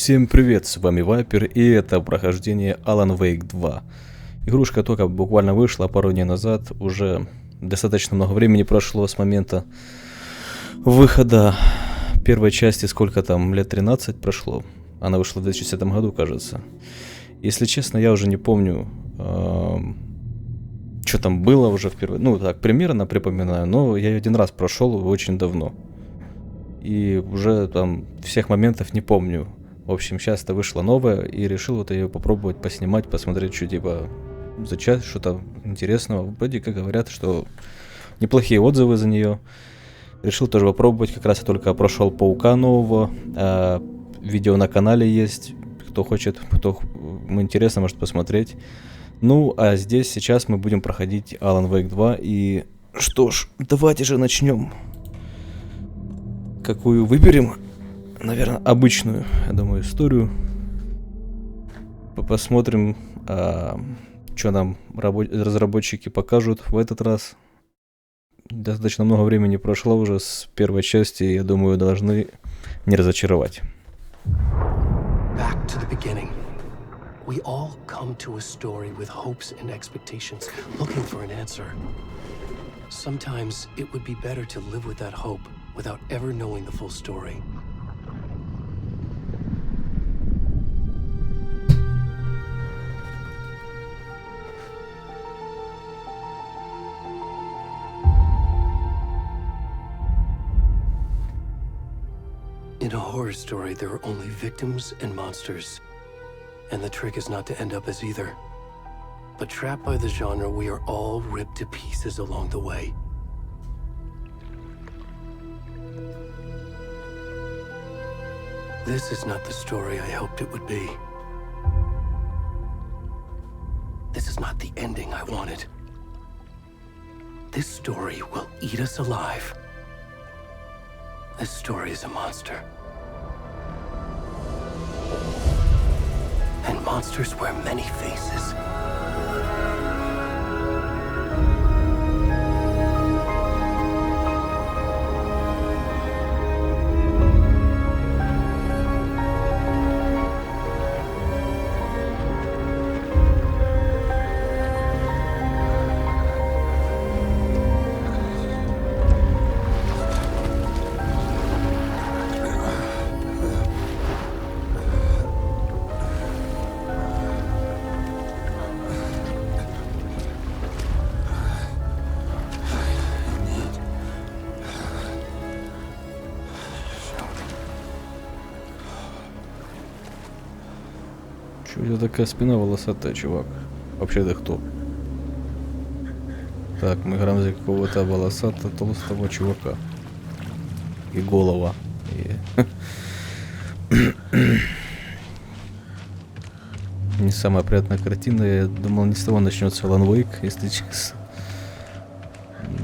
Всем привет, с вами Вайпер, и это прохождение Alan Wake 2. Игрушка только буквально вышла пару дней назад, уже достаточно много времени прошло с момента выхода первой части, сколько там, лет 13 прошло. Она вышла в 2010 году, кажется. Если честно, я уже не помню, что там было уже в первой... Ну, так, примерно припоминаю, но я ее один раз прошел очень давно. И уже там всех моментов не помню. В общем, сейчас-то вышла новая, и решил вот ее попробовать поснимать, посмотреть, что типа за часть, что-то интересного. Вроде как говорят, что неплохие отзывы за нее. Решил тоже попробовать, как раз я только прошел Паука нового. Видео на канале есть, кто хочет, кто интересно, может посмотреть. Ну, а здесь сейчас мы будем проходить Alan Wake 2, и что ж, давайте же начнем. Какую выберем? Наверное, обычную, я думаю, историю. Посмотрим, что нам разработчики покажут в этот раз. Достаточно много времени прошло уже с первой части, и я думаю, должны не разочаровать. Back to the beginning. We all come to a story with hopes and expectations, looking for an answer. Sometimes it would be better to live with that hope without ever knowing the full story. In a horror story, there are only victims and monsters. And the trick is not to end up as either. But trapped by the genre, we are all ripped to pieces along the way. This is not the story I hoped it would be. This is not the ending I wanted. This story will eat us alive. This story is a monster. And monsters wear many faces. Чё у тебя такая спина волосатая, чувак? Вообще ты кто? Так, мы играем за какого-то волосатого толстого чувака. И голова. Не самая приятная картина. Я думал, не с того начнется Alan Wake, если честно.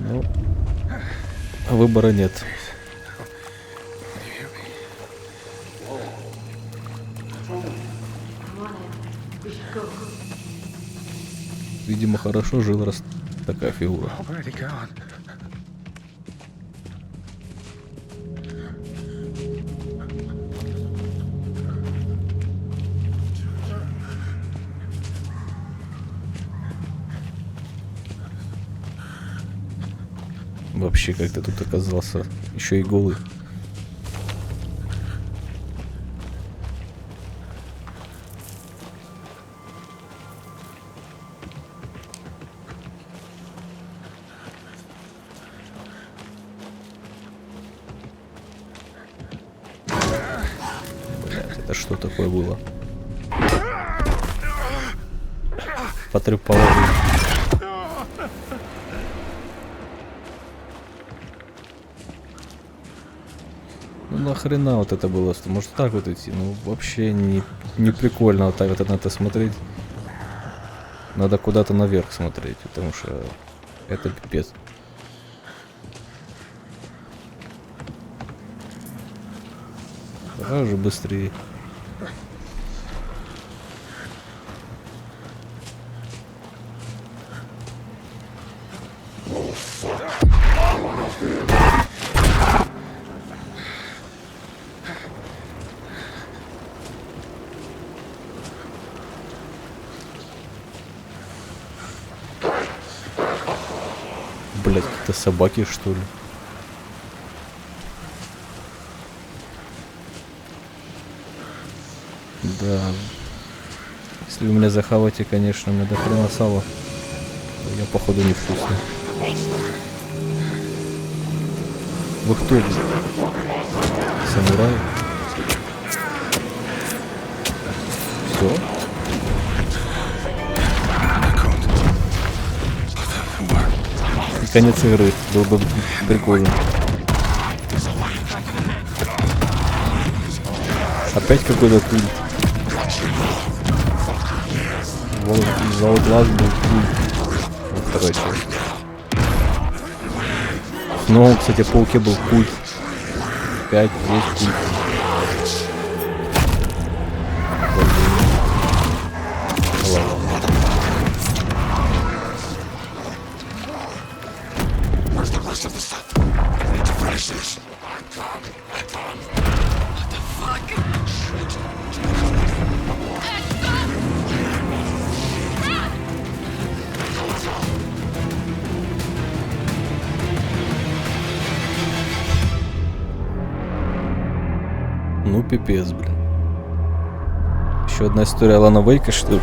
Но выбора нет. Видимо, хорошо жил, раз такая фигура. Вообще, как ты тут оказался? Еще и голый. Это что такое было? Потрепал. Ну нахрена вот это было? Может так вот идти? Ну вообще не прикольно вот так вот на это смотреть. Надо куда-то наверх смотреть, потому что это пипец. Давай уже быстрее. блядь, какие-то собаки, что ли. Да. Если вы меня захаваете, конечно, у меня до хрена сала. Я, походу, невкусный. Вы кто? Самурай? Все? И конец игры. Был бы прикольно. Опять какой-то культ. Заутлаз был культ. Вот вторая часть. Снова, кстати, в Пауке был культ. 5, есть культ. Ну, пипец, блин. Еще одна история Алана Вейка, что ли?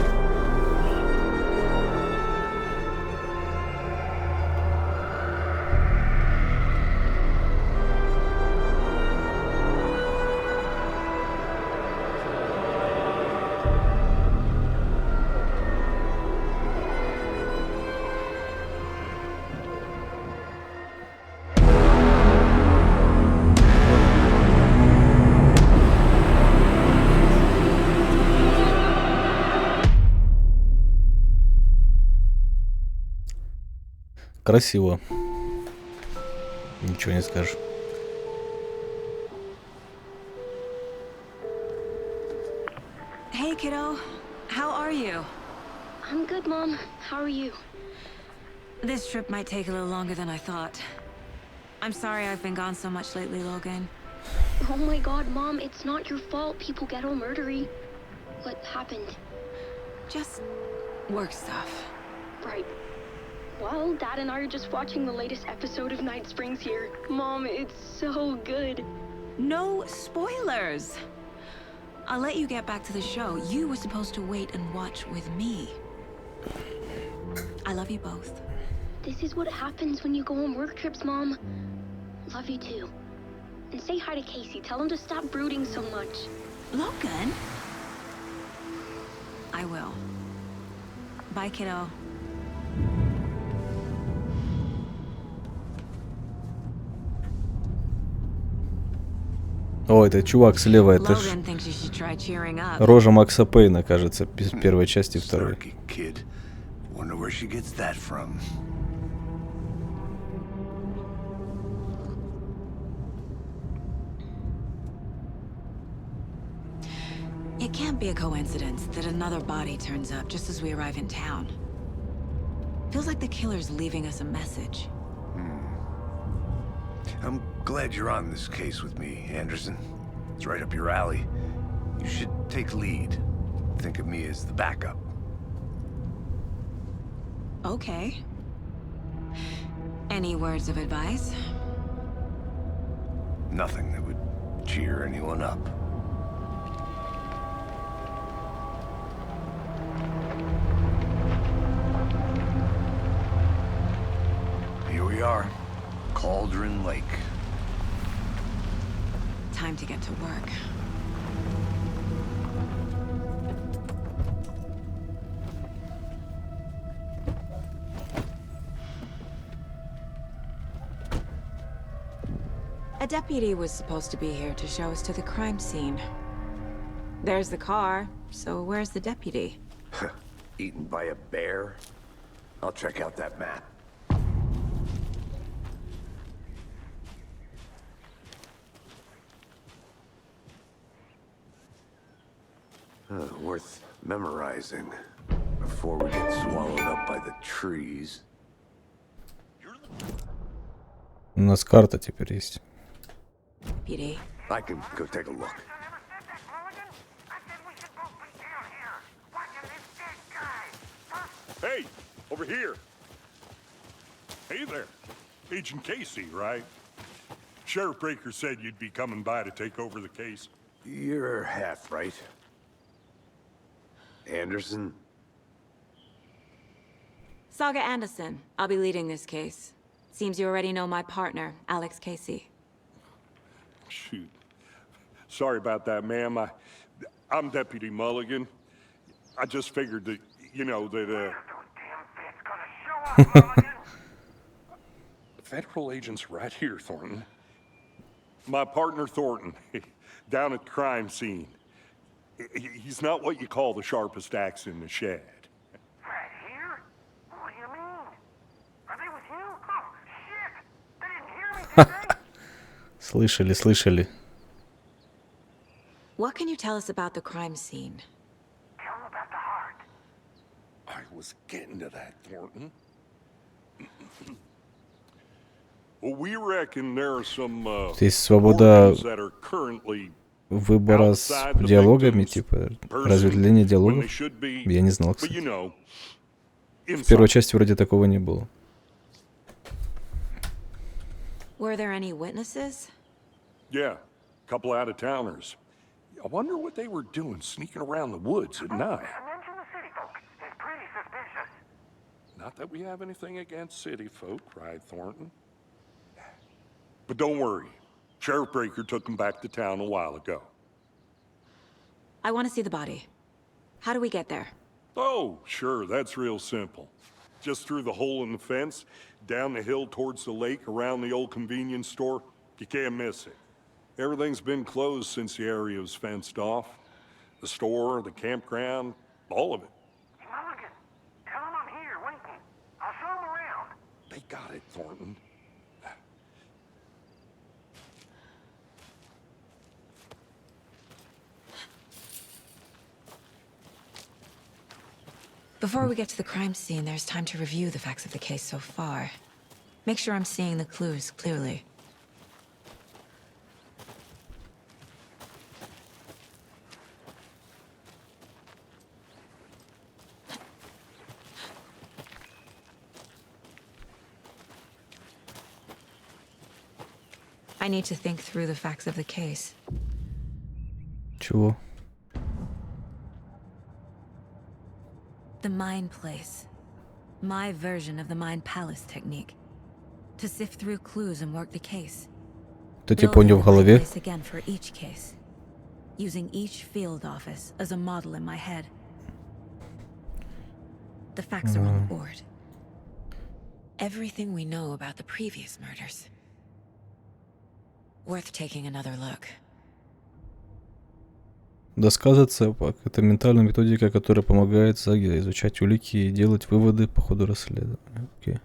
Красиво. Ничего не скажешь. Hey, kiddo. How are you? I'm good, Mom. How are you? This trip might take a little longer than I thought. I'm sorry I've been gone so much lately, Logan. Oh my god, Mom, it's not your fault people get all murdery. What happened? Just work stuff. Right. Well, Dad and I are just watching the latest episode of Night Springs here. Mom, it's so good. No spoilers! I'll let you get back to the show. You were supposed to wait and watch with me. I love you both. This is what happens when you go on work trips, Mom. Love you too. And say hi to Casey. Tell him to stop brooding so much. Logan? I will. Bye, kiddo. О, это чувак слева, это ж Logan thinks you should try cheering up. рожа Макса Пейна, кажется, первой части и второй. Snarky kid. Wonder where she gets that from. It can't be a coincidence that another body turns up just as we arrive in town. Feels like the killer's leaving us a message. I'm glad you're on this case with me, Anderson. It's right up your alley. You should take lead. Think of me as the backup. Okay. Any words of advice? Nothing that would cheer anyone up. Here we are. Cauldron Lake. Time to get to work. A deputy was supposed to be here to show us to the crime scene. There's the car, so where's the deputy? Eaten by a bear? I'll check out that map. Worth memorizing before we get swallowed up by the trees. У нас карта теперь есть. Deputy. I can go take a look. Hey, over here. Hey there. Agent Casey, right? Sheriff Breaker said you'd be coming by to take over the case. You're half right. Anderson? Saga Anderson. I'll be leading this case. Seems you already know my partner, Alex Casey. Shoot. Sorry about that, ma'am. I'm Deputy Mulligan. I just figured that, you know, that, Federal agent's right here, Thornton. My partner, Thornton, down at the crime scene. He's not what you call the sharpest axe in the shed. Right here? What do you mean? Are they with you? Oh, shit! They didn't hear me, did they? Слышали, слышали. What can you tell us about the crime scene? Tell them about the heart. I was getting to that, Thornton. Well, we reckon there are some Здесь свобода organs that are currently выбора с outside the диалогами, victim's типа person разветвление when they диалогов. should be, Я не знал, but you кстати. know, В первой inside. части вроде такого не было. Were there any witnesses? Yeah, a couple out-of-towners. I wonder what they were doing sneaking around the woods at night. Mention the city folk. It's pretty suspicious. Not that we have anything against city folk, cried Thornton. But don't worry. Sheriff Breaker took them back to town a while ago. I want to see the body. How do we get there? Oh, sure, that's real simple. Just through the hole in the fence, down the hill towards the lake, around the old convenience store. You can't miss it. Everything's been closed since the area was fenced off. The store, the campground, all of it. Mulligan, tell them I'm here waiting. I'll show them around. They got it, Thornton. Before we get to the crime scene, there's time to review the facts of the case so far. Make sure I'm seeing the clues clearly. I need to think through the facts of the case. Чего? The Mind Place. My version of the Mind Palace technique. To sift through clues and work the case. Ты типа у него в голове? Place again for each case. Using each field office as a model in my head. The facts are on the board. Everything we know about the previous murders. Worth taking another look. Досказы цепок. Это ментальная методика, которая помогает Заге изучать улики и делать выводы по ходу расследования. Окей.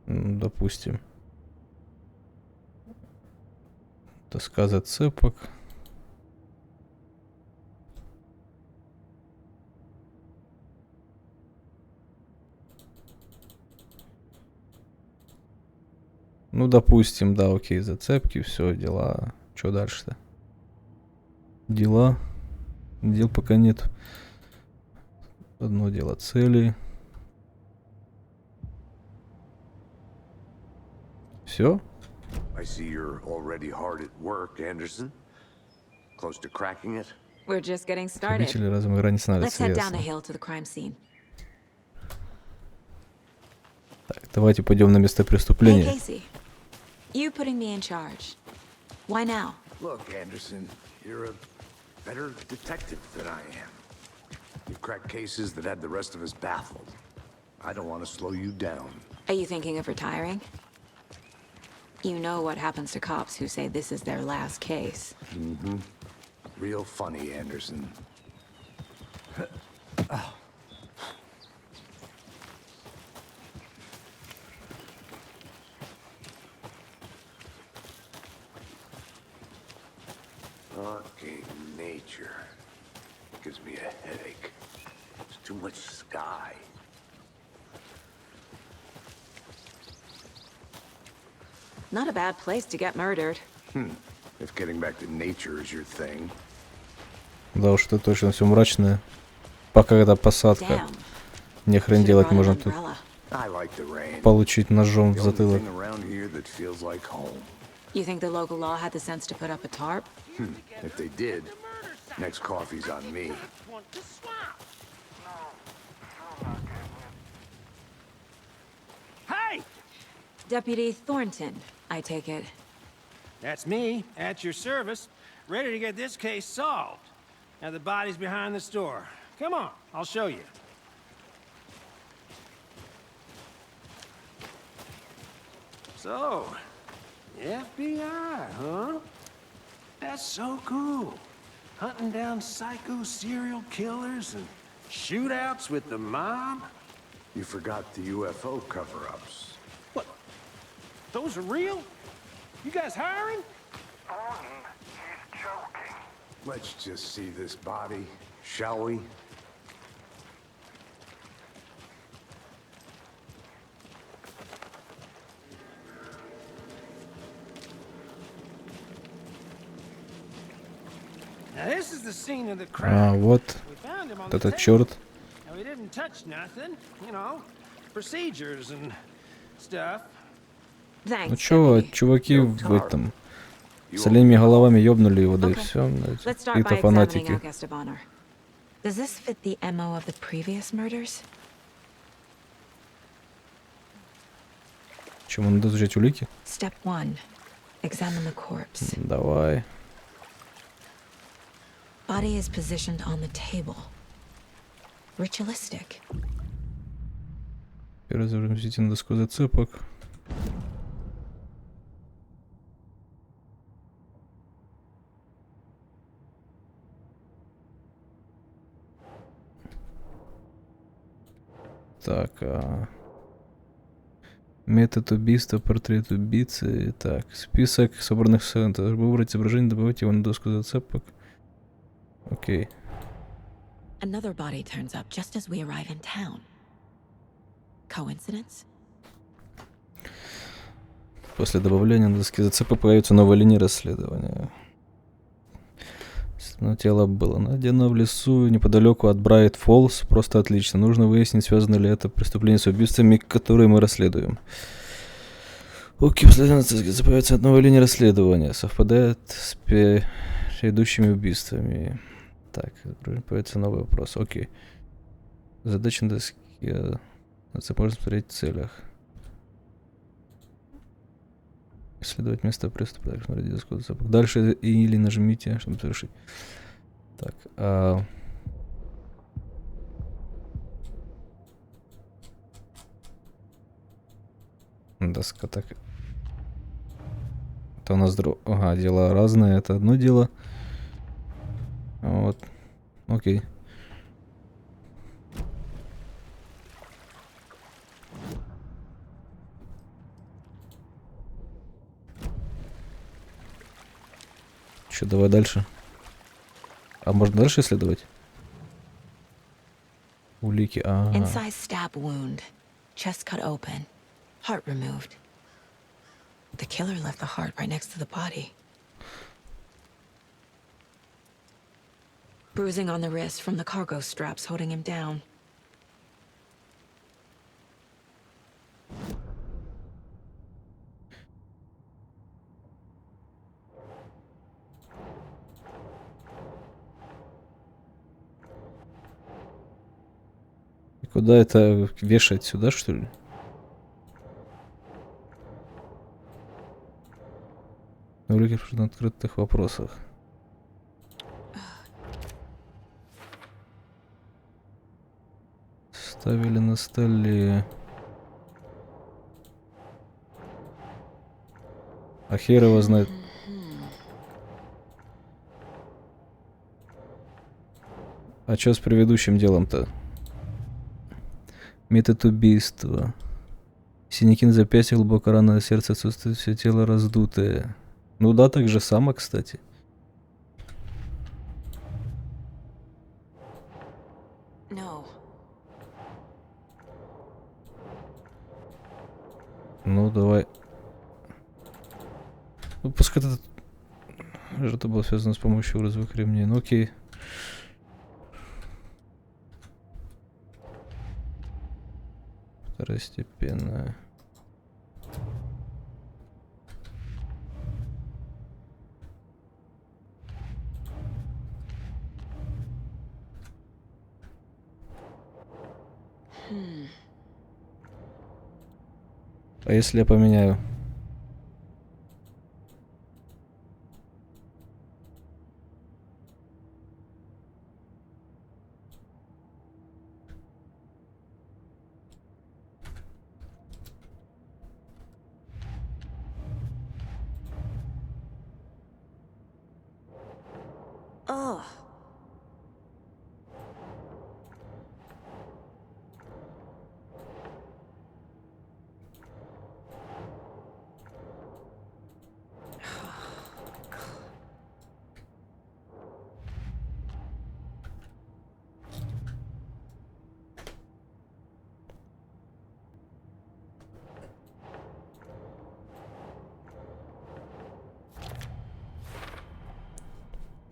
Допустим. Досказы цепок. Ну, допустим, да, окей, зацепки, все, дела. Что дальше-то? Дела. Дел пока нет. Одно дело цели. Все? I see you're already hard at work, Anderson. Close to cracking it? We're just getting started. Обители разом игра не Let's становится head down the ясно. hill to the crime scene. Так, давайте пойдем на место Hey, преступления. Casey. You putting me in charge. Why now? Look, Anderson, you're a better detective than I am. You've cracked cases that had the rest of us baffled. I don't want to slow you down. Are you thinking of retiring? You know what happens to cops who say this is their last case. Real funny, Anderson. Fucking nature. Gives me a headache. There's too much sky. Not a bad place to get murdered. If getting back to nature is your thing. Да уж, это точно все мрачное. Пока когда посадка. Damn. Не хрен Should've делать, brought an можно тут umbrella. I like the rain. получить ножом The в only затылок. thing around here that feels like home. You think the local law had the sense to put up a tarp? If they did, next coffee's on me. Hey! Deputy Thornton, I take it. That's me, at your service, ready to get this case solved. Now the body's behind the store. Come on, I'll show you. So, FBI, huh? That's so cool. Hunting down psycho serial killers and shootouts with the mob. You forgot the UFO cover-ups. What? Those are real? You guys hiring? Thornton, he's joking. Let's just see this body, shall we? Now this is the scene of the А, crime. вот We found him on этот the table. черт. And we didn't touch nothing, you know, procedures and stuff. Thanks, Ну чё, Deputy. чуваки в этом... С оленями головами ёбнули его, да и Okay. все. Let's start by Какие-то examining фанатики. Augusta Bonner. Does this fit the MO of the previous murders? Чему надо изучать улики? Step 1. Examine the corpse. Давай. Body is positioned on the table. Ritualistic. Первый заместитель на доску зацепок. Так, метод убийства, портрет убийцы. Так, список собранных сцен. Выбрать изображение, добавить его на доску зацепок. Окей. Another body turns up just as we arrive in town. Coincidence? После добавления на доске зацепок появится новая линия расследования. Но тело было найдено в лесу неподалеку от Брайт Фоллс. Просто отлично. Нужно выяснить, связано ли это преступление с убийствами, которые мы расследуем. Окей, после появится новая линия расследования. Совпадает с предыдущими убийствами. Так, появится новый вопрос. Окей. Задача на доске. Это можно смотреть в целях. Исследовать место преступления. Смотрите доску зацепок. Дальше или нажмите, чтобы совершить. Так. Доска так. Это у нас Ага, дела разные. Это одно дело. Вот. Окей. Че, давай дальше. А можно дальше исследовать? Улики. Incised stab wound. Chest cut open. Heart removed. The killer left the heart right next to the body. Bruising on the wrist from the cargo straps holding him down. И куда это вешать? Сюда, что ли? Улики на открытых вопросах. Ставили на столе. А хер его знает. А что с предыдущим делом-то? Метод убийства. Синяки на запястье, глубоко раненое сердце, отсутствует все тело раздутое. Ну да, так же само, кстати. No. Ну, давай. Ну, пускай это было связано с помощью розовых ремней. Ну, окей. Второстепенная. А если я поменяю? Ugh.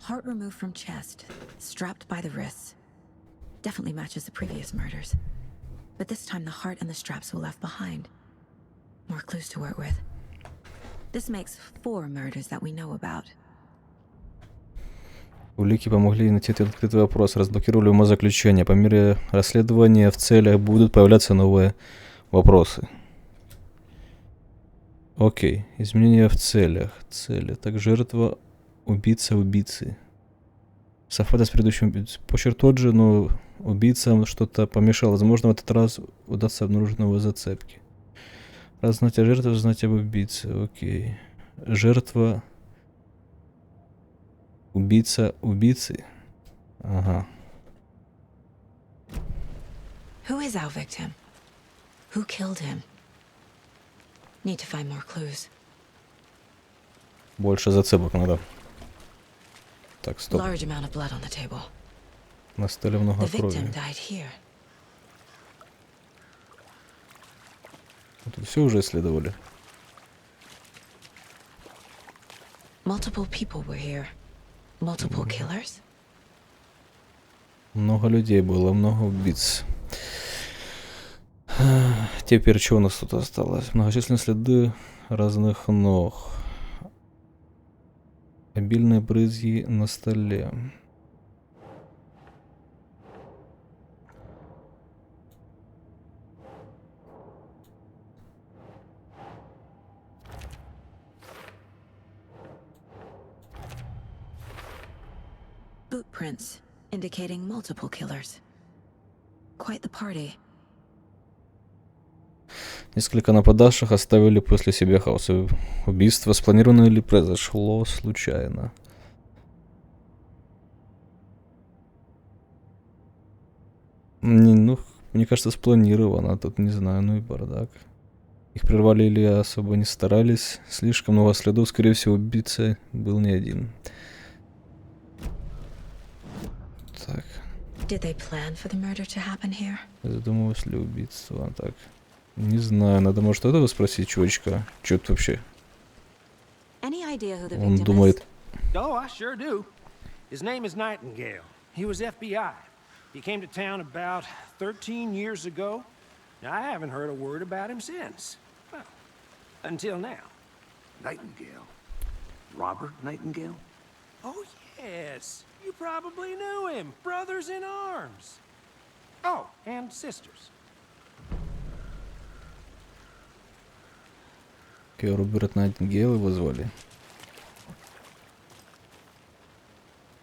Heart removed from chest, strapped by the wrists. Definitely matches the previous murders. But this time the heart and the straps were left behind. More clues to work with. This makes 4 murders that we know about. Улики помогли найти этот открытый вопрос, разблокировали умозаключение. По мере расследования в целях будут появляться новые вопросы. Окей. Изменения в целях. Цели. Так, жертва, убийца, убийцы. Совпадает с предыдущим. Почерк тот же, но убийцам что-то помешало. Возможно, в этот раз удастся обнаружить новые зацепки. Раз знать о жертве, знать об убийце. Окей. Жертва... Убийца убийцы. Ага. Who is our victim? Who killed him? Need to find more clues. Больше зацепок надо. Так, стоп. Large amount of blood on the table. На столе много The крови. victim died here. Тут все уже исследовали. Multiple people were here. Multiple killers? Много людей было, много убийц. Теперь что у нас тут осталось? Многочисленные следы разных ног. Обильные брызги на столе. Boot prints, indicating multiple killers. Quite the party. Несколько нападавших оставили после себя хаос. Убийство спланировано или произошло случайно? Мне кажется, спланировано. Тут не знаю, ну и бардак. Их прервали или особо не старались. Слишком много следов. Скорее всего, убийца был не один. Так. Did they plan for the murder to happen here? Задумывалось ли убийство? Так. Не знаю, надо, может, этого спросить, чувачка. Чё тут вообще? Any idea who the Он victim думает... Oh, I sure do. His name is Nightingale. He was FBI. He came to town about 13 years ago. Now, I haven't heard a word about him since. Well, until now. Nightingale? Robert Nightingale? Oh, yes. You probably knew him. Brothers in arms. Oh, and sisters. Роберт Найтингейл его звали.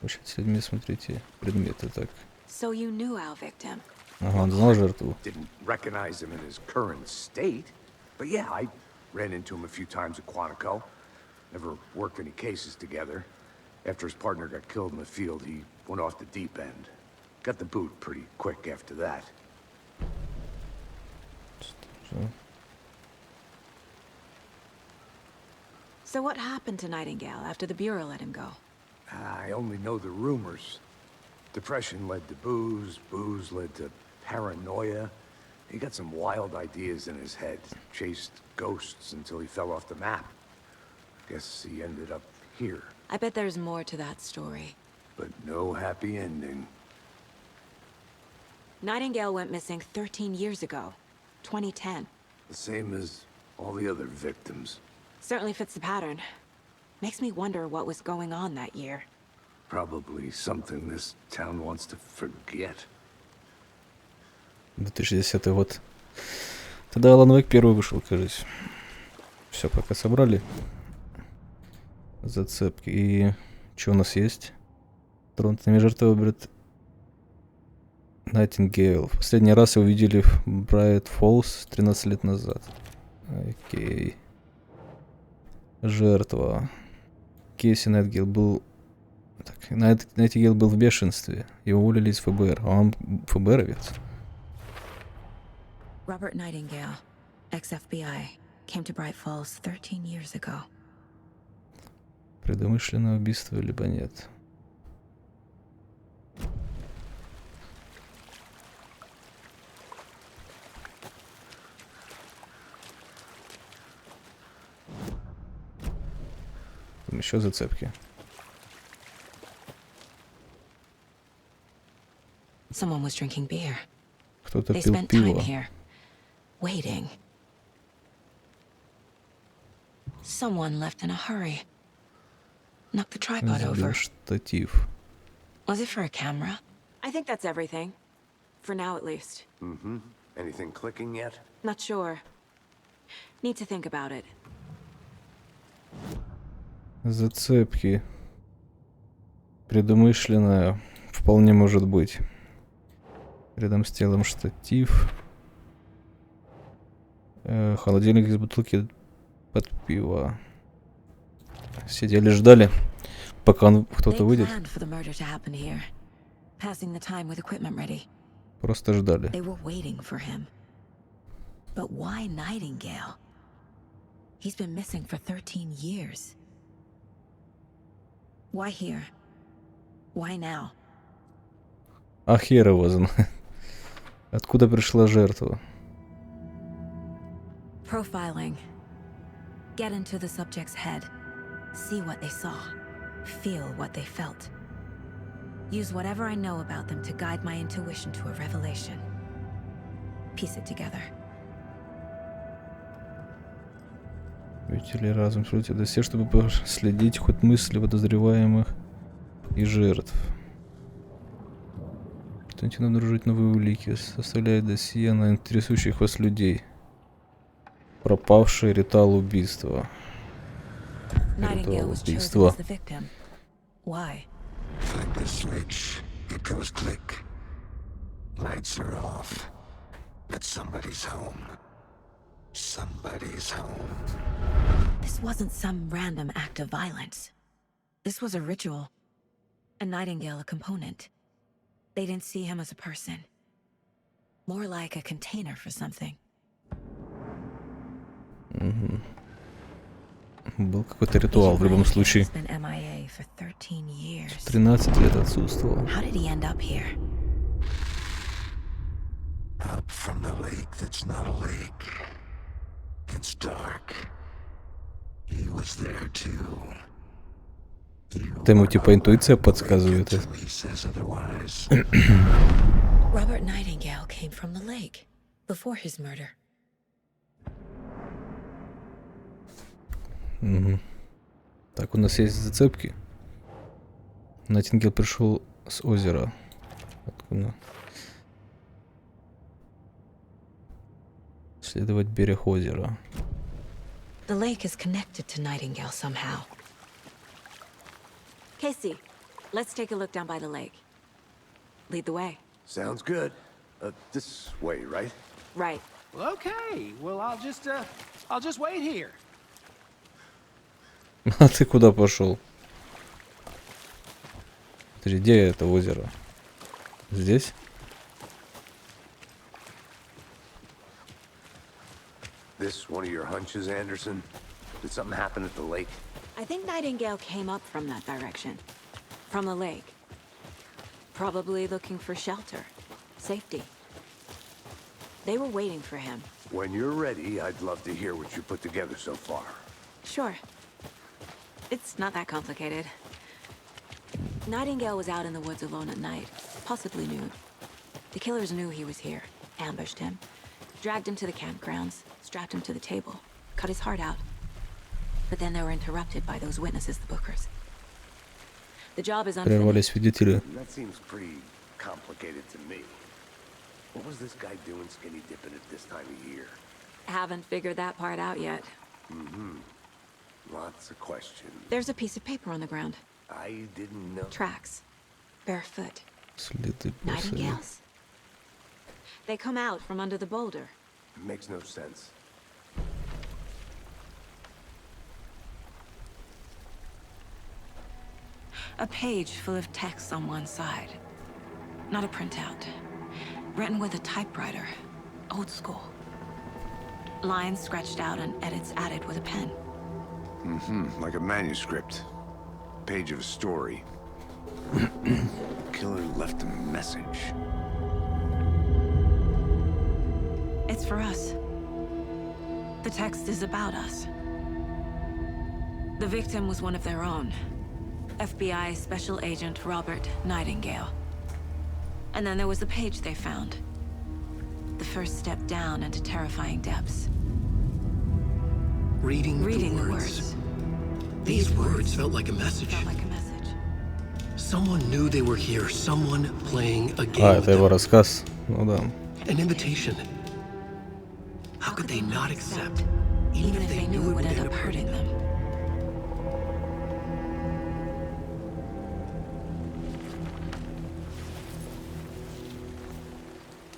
Общаться с людьми, смотрите предметы, так. So you knew our victim. Ага, он знал жертву. Didn't recognize him in his current state. But yeah, I ran into him a few times at Quantico. Never worked any cases together. After his partner got killed in the field, he went off the deep end. Got the boot pretty quick after that. So what happened to Nightingale after the Bureau let him go? I only know the rumors. Depression led to booze, booze led to paranoia. He got some wild ideas in his head, chased ghosts until he fell off the map. Guess he ended up here. I bet there's more to that story. but no happy ending. Nightingale went missing 13 years ago, 2010. The same as all the other victims. Certainly fits the pattern. Makes me wonder what was going on that year. Probably something this town wants to forget. 2010 год. Тогда Alan Wake первый вышел, кажется. Все, пока собрали зацепки. И что у нас есть? Тронутыми жертвой выберет Найтингейл. Последний раз его видели в Брайт Фоллс 13 лет назад. Окей. Жертва. Кейси Найтингейл был... Так, Найтингейл был в бешенстве. Его уволили из ФБР. А он ФБРовец. Robert Nightingale, ex-FBI, came to Bright Falls 13 years ago. Предумышленное убийство, либо нет. Еще зацепки. Someone was drinking beer. Кто-то They пил spent time пиво. here, waiting. Someone left in a hurry. Knocked the tripod Сбил over. штатив. Was it for a camera? I think that's everything. For now, at least. Mm-hmm. Anything clicking yet? Not sure. Need to think about it. Зацепки. Предумышленное. Вполне может быть. Рядом с телом штатив. Холодильник из бутылки под пиво. Сидели, ждали, пока кто-то выйдет. Просто ждали. But why Nightingale? He's been missing for 13 years. Why here? Why now? А хер его знает. Откуда пришла жертва? Profiling. Get into the subject's head. See what they saw. Feel what they felt. Use whatever I know about them to guide my intuition to a revelation. Piece it together. Или разум слушайте до все, чтобы последить ход мысли подозреваемых и жертв. Станьте обнаружить новые улики, составляя досье на интересующих вас людей. Пропавший ритуал убийства. Nightingale was chosen as the victim. Why? Flip the switch, it goes click. Lights are off. But somebody's home. Somebody's home. This wasn't some random act of violence. This was a ritual. A Nightingale a component. They didn't see him as a person. More like a container for something. Угу. Был какой-то ритуал в любом случае. 13 лет отсутствовал. How did he end up here? Up from the lake that's not a lake. It's dark. He was there too. Это ему типа интуиция подсказывает. Robert Nightingale came from the lake before his murder. Угу. Так, у нас есть зацепки. Найтингейл пришел с озера. Откуда? Следовать берег озера. The lake is connected to Nightingale somehow. Casey, let's take a look down by the lake. Lead the way. Sounds good. This way, right? Right. Well, okay. Well, I'll just wait here. А ты куда пошел? Подожди, где это озеро? Здесь? This one of your hunches, Anderson? Did something happen at the lake? I think Nightingale came up from that direction. From the lake. Probably looking for shelter. Safety. They were waiting for him. When you're ready, I'd love to hear what you put together so far. Sure. It's not that complicated. Nightingale was out in the woods alone at night, possibly nude. The killers knew he was here, ambushed him, dragged him to the campgrounds, strapped him to the table, cut his heart out. But then they were interrupted by those witnesses, the Bookers. The job is Прервали unfinished. свидетели. That seems pretty complicated to me. What was this guy doing skinny dipping at this time of year? Haven't figured that part out yet. Lots of questions. There's a piece of paper on the ground. I didn't know. Tracks. Barefoot. Следы после. Nightingales? They come out from under the boulder. Makes no sense. A page full of text on one side. Not a printout. Written with a typewriter. Old school. Lines scratched out and edits added with a pen. Like a manuscript. Page of a story. Killer left a message. It's for us. The text is about us. The victim was one of their own. FBI Special Agent Robert Nightingale. And then there was the page they found. The first step down into terrifying depths. Reading the the words. words. These words felt like a message. Felt like a message. Someone knew they were here. Someone playing a game А, with это его them. рассказ. Ну да. An invitation. How could they not accept, Even if they knew it would end up hurting them.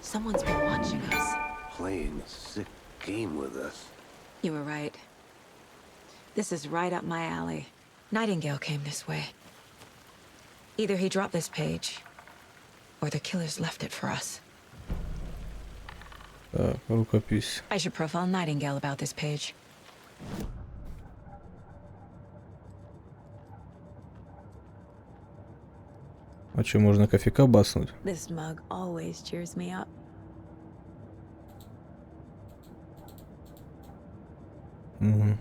Someone's been watching us. Playing a sick game with us. You were right. This is right up my alley. Nightingale came this way. Either he dropped this page, or the killers left it for us. Так, рукопись. I should profile Nightingale about this page. А что, можно кофейка баснуть? This mug always cheers me up. Угу.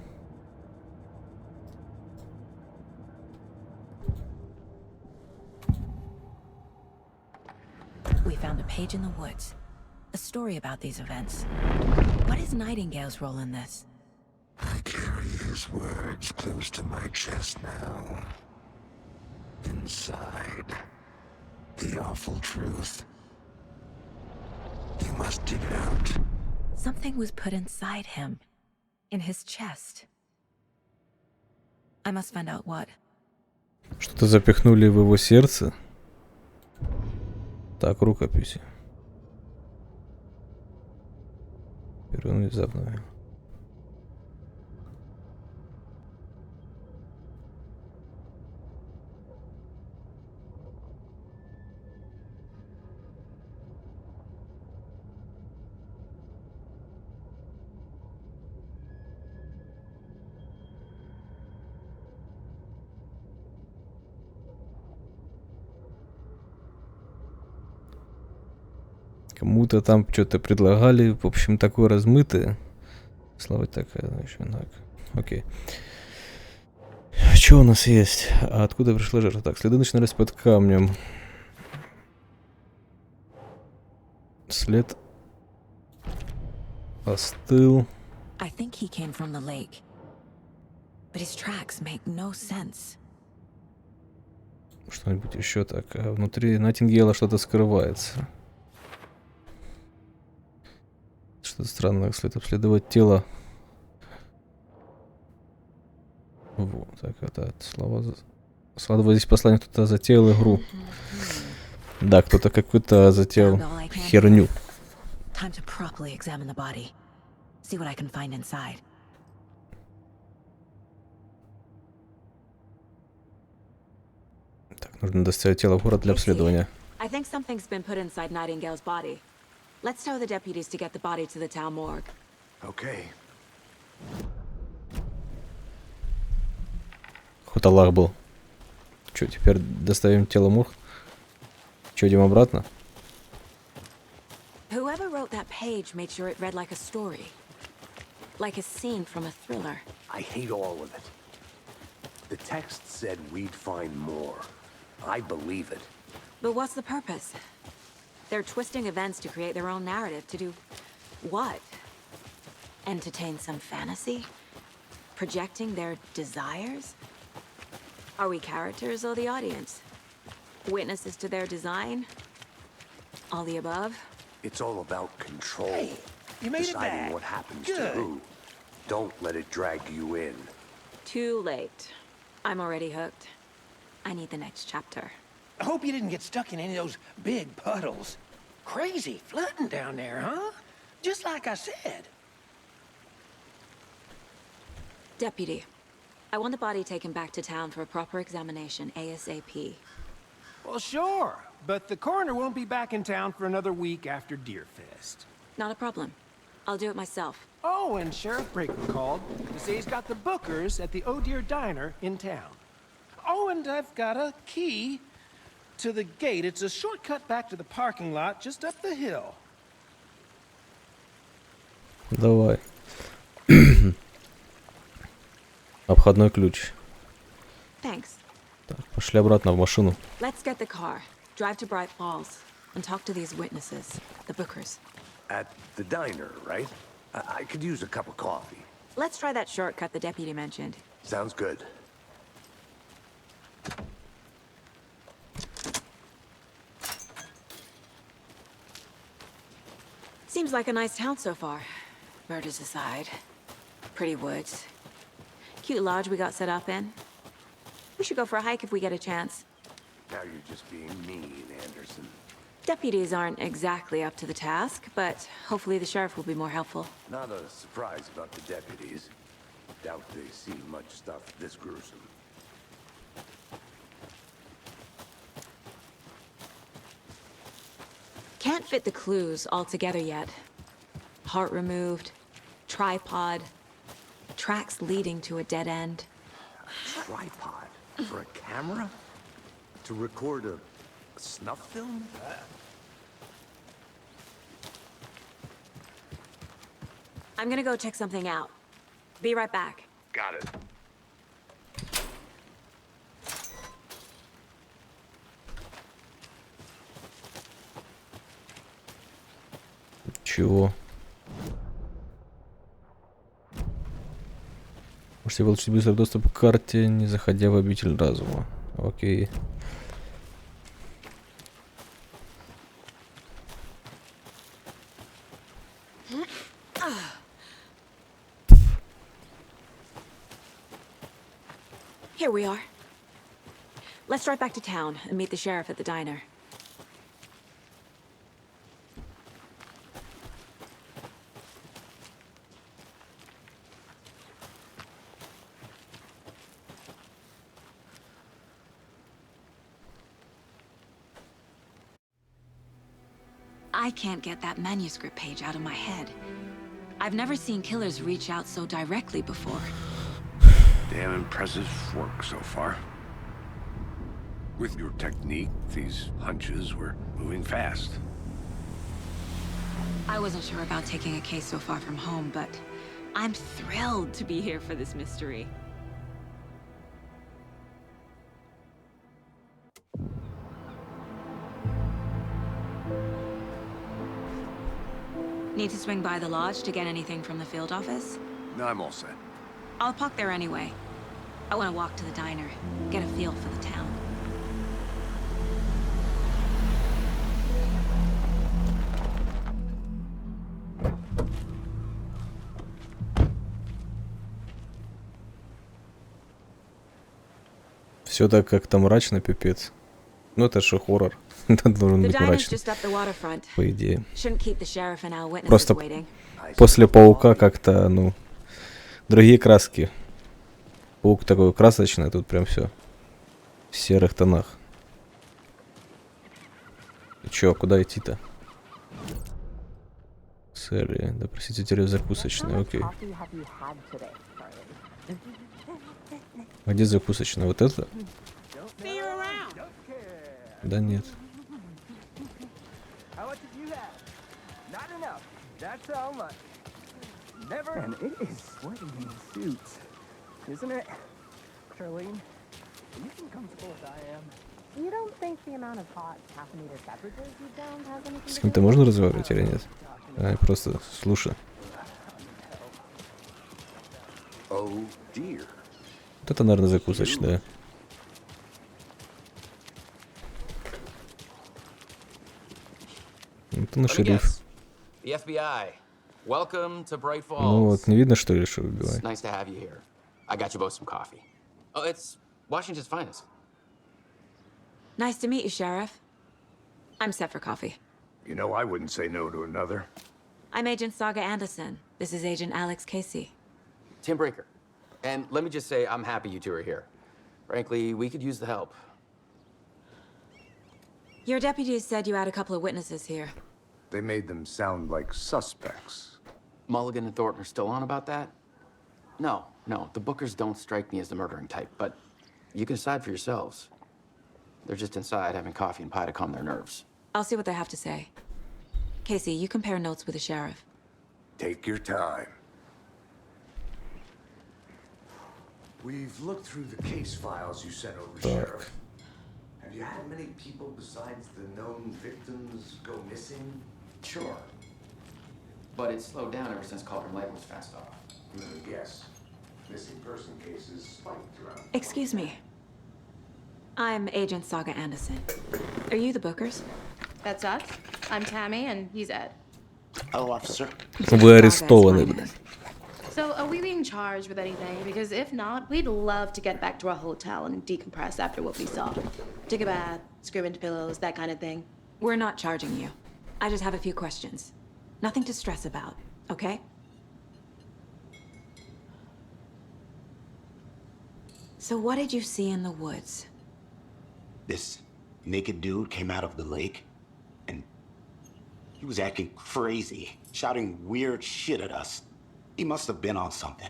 We found a page in the woods. A story about these events. What is Nightingale's role in this? I carry his words close to my chest now. Inside, the awful truth. You must dig it out. Something was put inside him. In his chest. I must find out what. Что-то запихнули в его сердце. Так, рукописи. Первое внезапное. Кому-то там что-то предлагали, в общем, такое размытое. Слава такая, еще так. Окей. Что у нас есть? А откуда пришла жертва? Так, следы начинались под камнем. След остыл. I think he came from the lake. But his tracks make no sense. Что-нибудь еще так. А внутри Найтингейла что-то скрывается. Что-то странное, след обследовать тело. Вот, так, это слова. Складывая здесь послание, кто-то затеял игру. Да, кто-то какую-то затеял херню. Time to properly examine the body. See what I can find inside. Так, нужно доставить тело в город для обследования. I think something's been put inside Nightingale's body. Let's tell the deputies to get the body to the town morgue. Okay. Хоть Аллах был. Че, теперь доставим тело в морг? Че, идем обратно? Whoever wrote that page made sure it read like a story. Like a scene from a thriller. I hate all of it. The text said we'd find more. I believe it. But what's the purpose? They're twisting events to create their own narrative. To do what? Entertain some fantasy? Projecting their desires? Are we characters or the audience? Witnesses to their design? All the above? It's all about control. Hey, you made it Deciding back. what happens to Good. who. Don't let it drag you in. Too late. I'm already hooked. I need the next chapter. I hope you didn't get stuck in any of those big puddles. Crazy flooding down there, huh? Just like I said. Deputy, I want the body taken back to town for a proper examination ASAP. Well, sure. But the coroner won't be back in town for another week after Deerfest. Not a problem. I'll do it myself. Oh, and Sheriff Breaker called to say he's got the bookers at the Oh Dear Diner in town. Oh, and I've got a key to the gate. It's a shortcut back to the parking lot just up the hill. Давай. Обходной ключ. Thanks. Так, пошли обратно в машину. Let's get the car, drive to Bright Falls, and talk to these witnesses, the bookers. At the diner, right? I could use a cup of coffee. Let's try that shortcut the deputy mentioned. Sounds good. Seems like a nice town so far. Murders aside. Pretty woods. Cute lodge we got set up in. We should go for a hike if we get a chance. Now you're just being mean, Anderson. Deputies aren't exactly up to the task, but hopefully the sheriff will be more helpful. Not a surprise about the deputies. Doubt they see much stuff this gruesome. Can't fit the clues all together yet. Heart removed, tripod, tracks leading to a dead end. Tripod? For a camera? To record a snuff film? I'm gonna go check something out. Be right back. Got it. Чего? Можете получить быстрый доступ к карте, не заходя в обитель разума. Окей. Here we are. Let's drive back to town and meet the sheriff at the diner. I can't get that manuscript page out of my head. I've never seen killers reach out so directly before. Damn impressive work so far. With your technique, these hunches were moving fast. I wasn't sure about taking a case so far from home, but I'm thrilled to be here for this mystery. Need to swing by the lodge to get anything from the field office? No, I'm all set. I'll park there anyway. I want to walk to the diner, get a feel for the town. Все так как-то мрачно, пипец. Ну это же хоррор. Это должен The быть diner's мрачно, just up the waterfront. по идее. Shouldn't keep the sheriff and our witnesses Просто waiting. после Паука как-то, ну, другие краски. Паук такой красочный, тут прям все в серых тонах. И чё, куда идти-то? Цели, допросить теперь закусочная, окей. А где закусочная? Вот это? Да нет. And it is sweating in suits, isn't it? Charlene, are you as comfortable as I am? You don't think the amount of hot caffeinated beverages you downed has anything С to do кем-то with можно it? разговаривать или нет? А, просто слушай. Oh dear. Вот это, наверное, закусочная. Это на шериф. The FBI. Welcome to Bright Falls. Ну вот, не видно, что ли, что убивает? It's nice to have you here. I got you both some coffee. Oh, it's Washington's finest. Nice to meet you, Sheriff. I'm set for coffee. You know, I wouldn't say no to another. I'm Agent Saga Anderson. This is Agent Alex Casey. Tim Breaker. And let me just say, I'm happy you two are here. Frankly, we could use the help. Your deputies said you had a couple of witnesses here. They made them sound like suspects. Mulligan and Thornton are still on about that? No, the Bookers don't strike me as the murdering type, but you can decide for yourselves. They're just inside having coffee and pie to calm their nerves. I'll see what they have to say. Casey, you compare notes with the sheriff. Take your time. We've looked through the case files you sent over, Sheriff. Have you had many people besides the known victims go missing? Sure. But it's slowed down ever since Cauldron Lake was fenced off. Yes. Missing person cases spiked around. Excuse me. I'm Agent Saga Anderson. Are you the Bookers? That's us. I'm Tammy, and he's Ed. Hello, officer. Вы арестованы, блин. So, are we being charged with anything? Because if not, we'd love to get back to our hotel and decompress after what we saw. Take a bath, scream into pillows, that kind of thing. We're not charging you. I just have a few questions. Nothing to stress about, okay? So what did you see in the woods? This naked dude came out of the lake, and he was acting crazy, shouting weird shit at us. He must have been on something.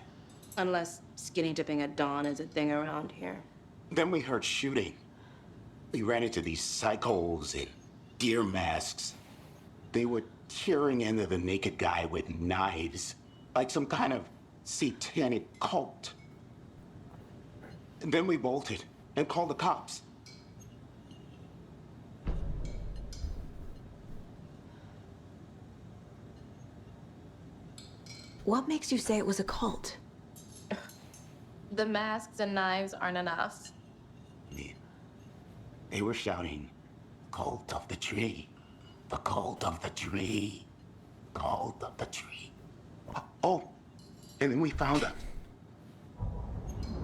Unless skinny dipping at dawn is a thing around here. Then we heard shooting. We ran into these psychos in deer masks. They were tearing into the naked guy with knives, like some kind of satanic cult. And then we bolted and called the cops. What makes you say it was a cult? The masks and knives aren't enough. They were shouting, "Cult of the tree, the cult of the tree, cult of the tree." Oh, and then we found her.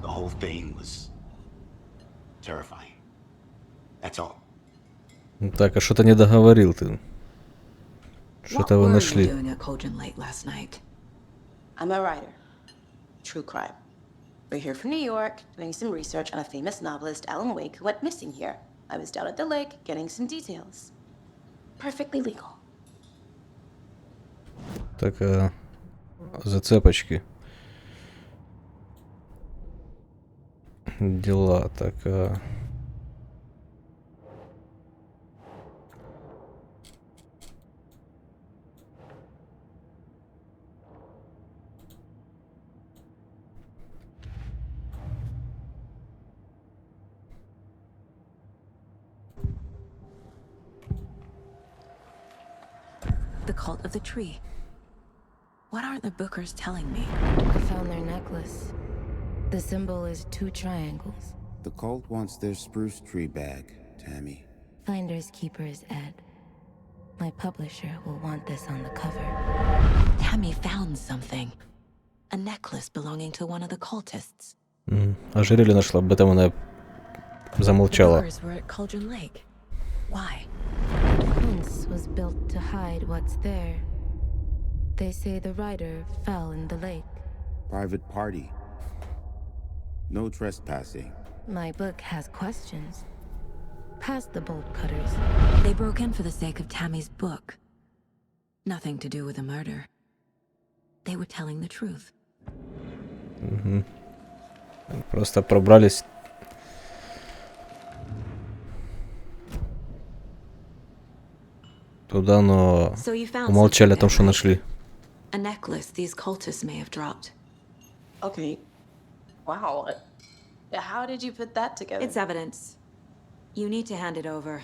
The whole thing was terrifying. That's all. Так, а что-то не договорил ты. What Что-то вы were you нашли. doing at Cauldron Lake last night? I'm a writer. True crime. We're here from New York, doing some research on a famous novelist, Alan Wake, who went missing here. I was down at the lake, getting some details. Perfectly legal. Так, зацепочки. Дела, так. The cult of the tree. What aren't the Bookers telling me? I found their necklace. The symbol is 2 triangles. The cult wants their spruce tree back, Tammy. Finders keepers, Ed. My publisher will want this on the cover. Tammy found something. A necklace belonging to one of the cultists. А Жерели нашла, об этом она замолчала. The Bookers were at Cauldron Lake. Why? The fence was built to hide what's there. They say the rider fell in the lake. Private party. No trespassing. My book has questions. Past the bolt cutters. They broke in for the sake of Tammy's book. Nothing to do with the murder. They were telling the truth. Просто пробрались. Туда, но So you found умолчали о том, something что there, нашли. A necklace these cultists may have dropped. Okay. Wow. How did you put that together? It's evidence. You need to hand it over.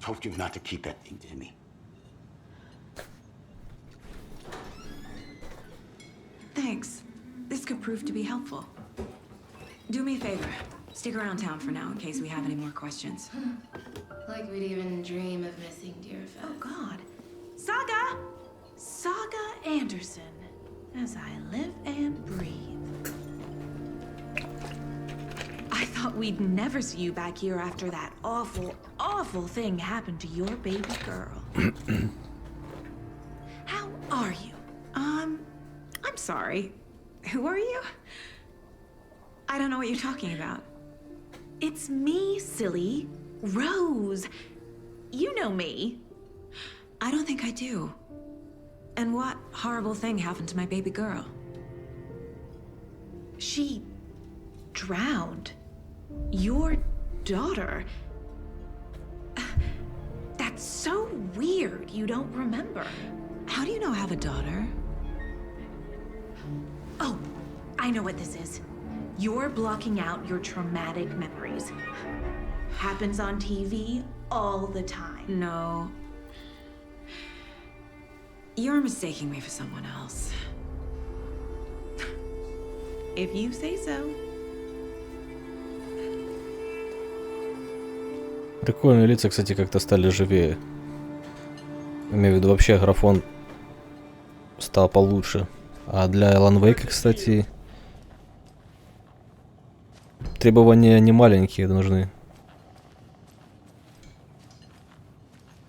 Told you not to keep that thing to me. Thanks. This could prove to be helpful. Do me a favor. Stick around town for now in case we have any more questions. Like we'd even dream of missing Deerfest. Oh, God. Saga! Saga Anderson. As I live and breathe. I thought we'd never see you back here after that awful, awful thing happened to your baby girl. How are you? I'm sorry. Who are you? I don't know what you're talking about. It's me, silly. Rose. You know me. I don't think I do. And what horrible thing happened to my baby girl? She drowned. Your daughter. That's so weird you don't remember. How do you know I have a daughter? Oh, I know what this is. You're blocking out your traumatic memories. Happens on TV all the time. No. You're mistaking me for someone else. If you say so. Прикольные лица, кстати, как-то стали живее. Имею в виду, вообще графон стал получше. А для Alan Wake, кстати, требования не маленькие нужны.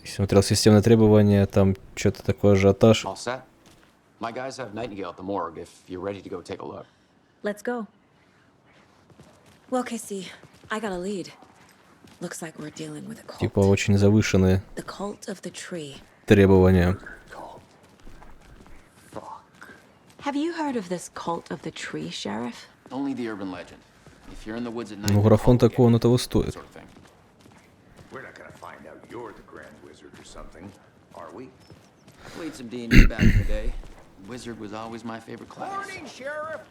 Смотрел системные требования, там что-то такое ажиотаж. All set? My guys have Nightingale at the morgue if you're ready to go take a look. Let's go. Well, Casey, I got a lead. Looks like we're dealing with a cult. Типа очень завышенные The cult of the tree. требования. Have you heard of this cult of the tree, Sheriff? Only the urban legend. If you're in the woods at night, Ну, графон такого, он того стоит. sort of thing. We're not gonna find out you're the Grand Wizard or something, are we? Played some D&D back in the day. Wizard was always my favorite class. Morning, Sheriff.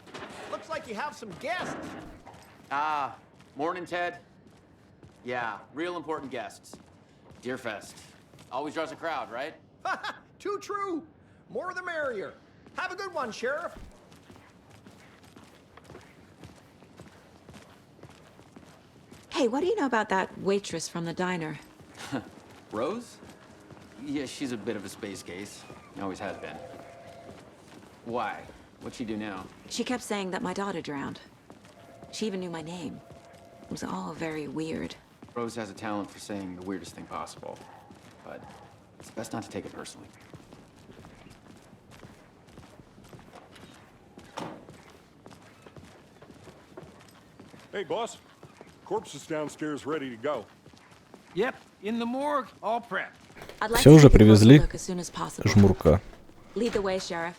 Looks like you have some guests. Ah, morning, Ted. Yeah, real important guests. Deerfest. Always draws a crowd, right? Too true. More the merrier. Have a good one, Sheriff. Hey, what do you know about that waitress from the diner? Rose? Yeah, she's a bit of a space case. Always has been. Why? What'd she do now? She kept saying that my daughter drowned. She even knew my name. It was all very weird. Rose has a talent for saying the weirdest thing possible. But it's best not to take it personally. Hey, boss. Corpse is downstairs ready to go. Yep, in the morgue, all prepped. I'd like Все to уже take a closer привезли look as soon as possible. жмурка. Lead the way, Sheriff.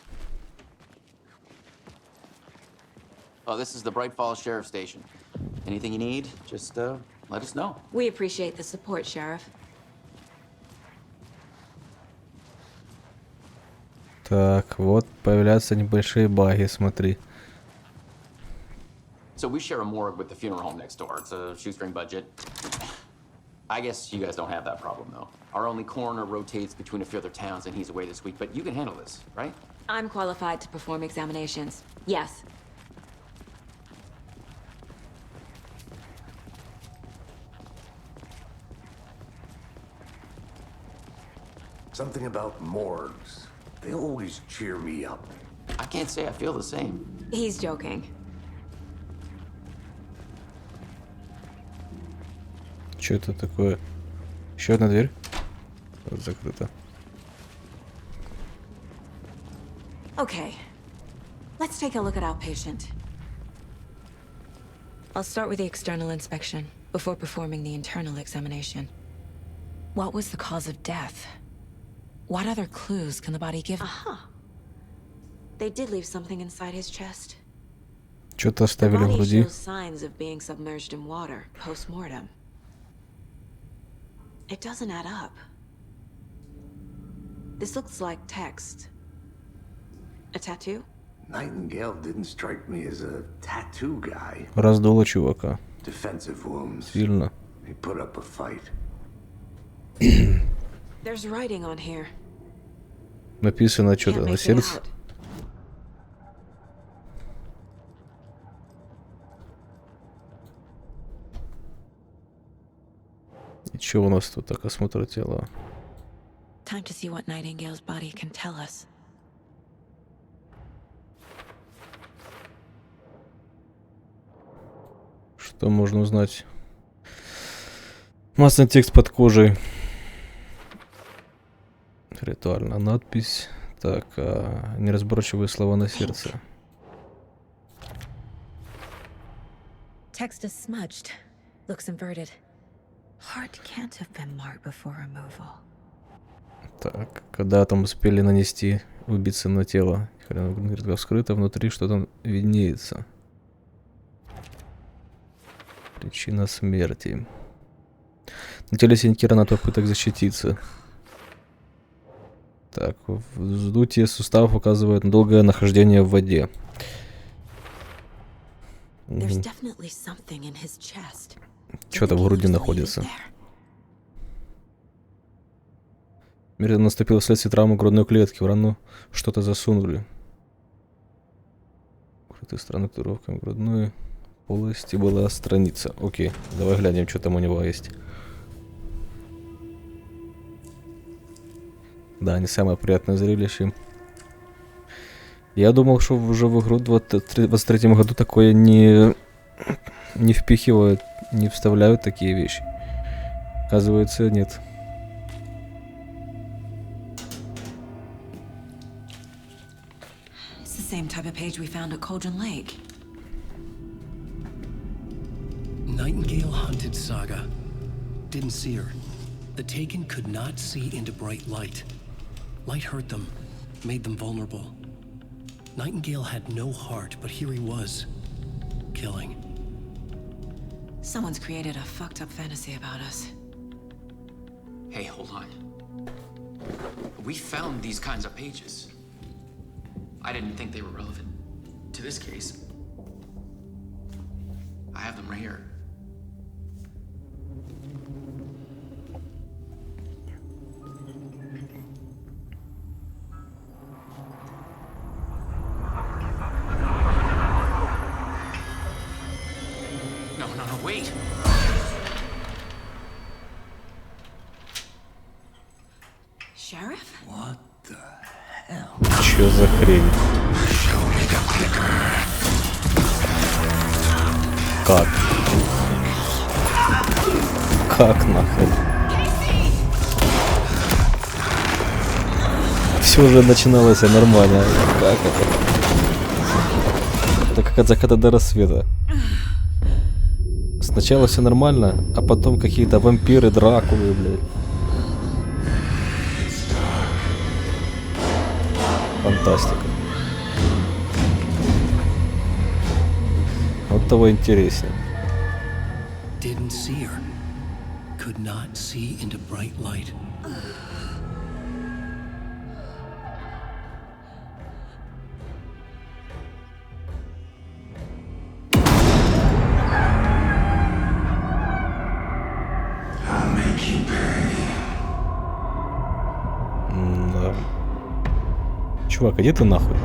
Oh, this is the Bright Falls Sheriff Station. Anything you need, just let us know. We appreciate the support, Sheriff. Так, вот появляются небольшие баги, смотри. So we share a morgue with the funeral home next door. It's a shoestring budget. I guess you guys don't have that problem, though. Our only coroner rotates between a few other towns, and he's away this week. But you can handle this, right? I'm qualified to perform examinations. Yes. Something about morgues. They always cheer me up. I can't say I feel the same. He's joking. Что это такое? Еще одна дверь? Вот закрыта. Okay. Let's take a look at our patient. I'll start with the external inspection before performing the internal examination. What was the cause of death? What other clues can the body give? Aha. They did leave something inside his chest. Что-то The оставили в body груди. shows signs of being submerged in water post-mortem. It doesn't add up. This looks like text. A tattoo? Nightingale didn't strike me as a tattoo guy. Раздуло чувака. Defensive wounds. Сильно. He put up a fight. There's writing on here. Написано что-то на сердце. И что у нас тут? Так, осмотр тела. Time to see what Nightingale's body can tell us. Что можно узнать? Масляный текст под кожей. Ритуальная надпись. Так, неразборчивые слова на сердце. Text is smudged. Looks inverted. Heart can't have been marked before removal. Так, когда там успели нанести убийцы на тело? Хрен вскрыто, внутри что-то виднеется. Причина смерти. На теле синяки рана от попыток защититься. Так, вздутие суставов указывает на долгое нахождение в воде. Что-то в груди находится. Медленно наступило вследствие травмы грудной клетки. В рану что-то засунули. Укрытой стороны татуировками грудной полости была страница. Окей, давай глянем, что там у него есть. Да, не самое приятное зрелище. Я думал, что уже в игру в 23 году такое не впихивают, не вставляют такие вещи. Оказывается, нет. It's the same type of page we found at Cauldron Lake. Nightingale hunted Saga. Didn't see her. The Taken could not see into bright light. Light hurt them, made them vulnerable. Nightingale had no heart, but here he was, killing. Someone's created a fucked up fantasy about us. Hey, hold on. We found these kinds of pages. I didn't think they were relevant to this case. I have them right here. No, wait! Sheriff? What the hell? Чё за хрень? Как? Как нахрен? Все уже начиналось нормально. Как это? Это как от заката до рассвета. Сначала все нормально, а потом какие-то вампиры, дракулы, блядь. Фантастика. Вот того интереснее. Didn't see her. Could not see into bright light. Да. Чувак, иди ты нахуй.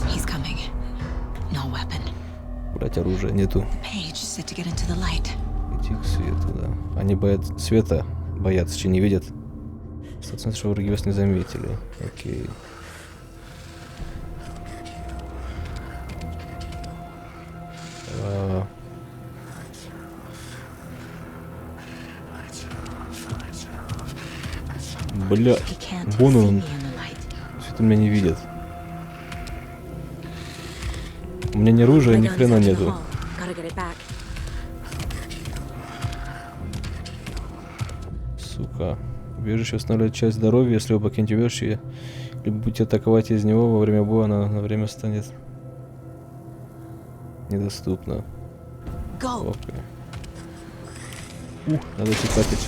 He's coming. No weapon. Брать оружие нету. Page said to get into the light. Идти к свету, да. Они боятся света, боятся, что не видят. Соответственно, что враги вас не заметили. Окей. Бля, вон он. Что-то меня не видит. У меня ни оружия, ни хрена нету. Сука. Убежище восстанавливает часть здоровья, если вы покинете убежище, либо будете атаковать из него во время боя, она на время станет недоступна. Окей. Надо тикать.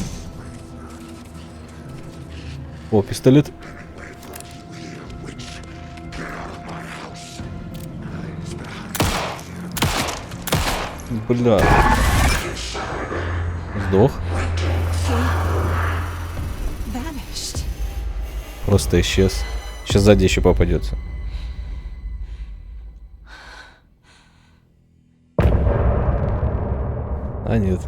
Бля. Сдох. Просто исчез. Сейчас сзади еще попадется. А нет.